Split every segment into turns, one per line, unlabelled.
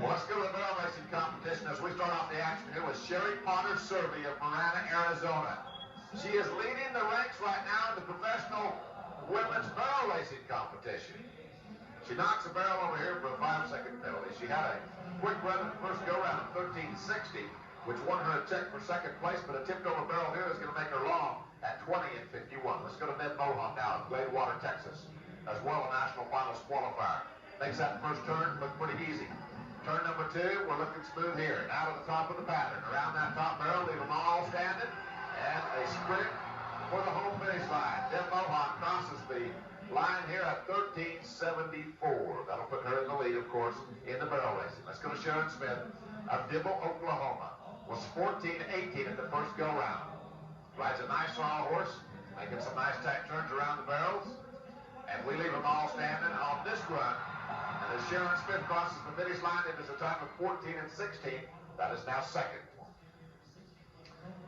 Well, let's go to the barrel racing competition as we start off the action here with Sherry Potter Serby of Marana, Arizona. She is leading the ranks right now in the professional women's barrel racing competition. She knocks a barrel over here for a 5-second penalty. She had a quick run in the first go-round of 13:60, which won her a check for second place, but a tipped-over barrel here is going to make her long at 20:51. Let's go to Ned Mohan now in Gladewater, Texas, as well a national finals qualifier. Makes that first turn look pretty easy. Turn number 2, we're looking smooth here. Now to the top of the pattern. Around that top barrel, leave them all standing. And a sprint for the home finish line. Deb Mohan crosses the line here at 13:74. That'll put her in the lead, of course, in the barrel racing. Let's go to Sharon Smith of Dibble, Oklahoma. Was 14:18 at the first go-round. Rides a nice raw horse, making some nice tight turns around the barrels. And we leave them all standing on this run. And as Sharon Smith crosses the finish line, it is a time of 14:16. That is now second.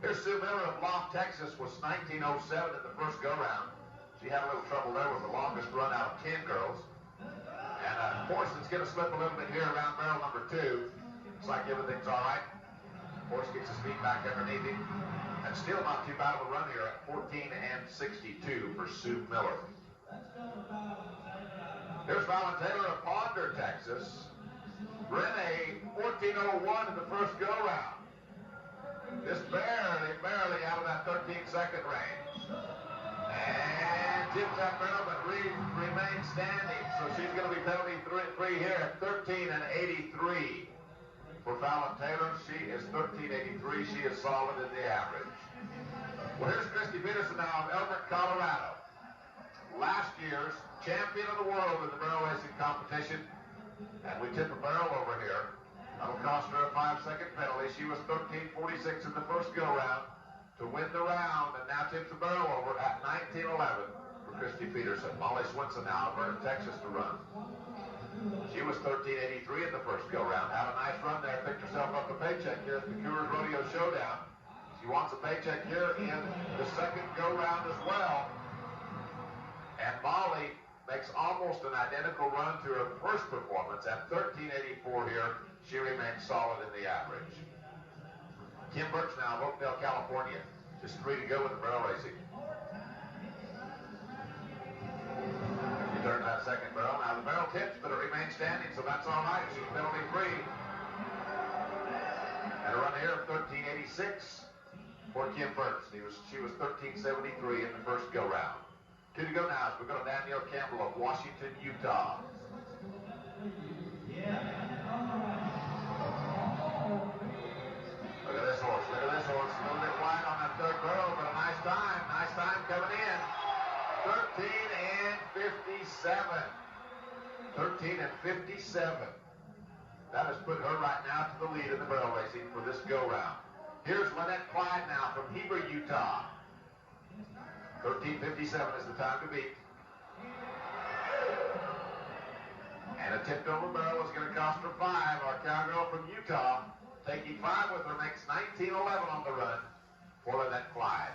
Here's Sue Miller of Loft, Texas, was 19:07 at the first go-round. She had a little trouble there with the longest run out of 10 girls. And a horse that's going to slip a little bit here around barrel number 2. Looks like everything's all right. Horse gets his feet back underneath him. And still not too bad of a run here at 14:62 for Sue Miller. Here's Fallon Taylor of Ponder, Texas. Ran a 14:01 in the first go-round. Just barely out of that 13-second range. And tipped that barrel, but remains standing. So she's going to be penalty free here at 13:83 for Fallon Taylor. She is 13:83. She is solid in the average. Well, here's Christy Peterson now of Elbert, Colorado. Last year's champion of the world in the barrel racing competition. And we tip a barrel over here. That'll cost her a 5-second penalty. She was 13:46 in the first go-round to win the round, and now tips the barrel over at 19:11 for Christy Peterson. Molly Swinson now of Vernon, Texas to run. She was 13:83 in the first go-round. Had a nice run there, picked herself up a paycheck here at the Coors Rodeo Showdown. She wants a paycheck here in the second go-round as well. And Molly makes almost an identical run to her first performance at 13:84 here. She remains solid in the average. Kim Birch now of Oakdale, California. Just 3 to go with the barrel racing. She turns that second barrel. Now the barrel tips, but it remains standing, so that's all right. She's penalty free. And a run here of 13:86 for Kim Birch. She was 13:73 in the first go-round. 2 to go now as we go to Danielle Campbell of Washington, Utah. Look at this horse. Look at this horse. A little bit wide on that third barrel, but a nice time. Nice time coming in. 13:57. 13:57. That has put her right now to the lead in the barrel racing for this go-round. Here's Lynette Clyde now from Heber, Utah. 13:57 is the time to beat. And a tipped over barrel is going to cost her 5. Our cowgirl from Utah, taking 5 with her, makes 19:11 on the run for Lynette Clyde.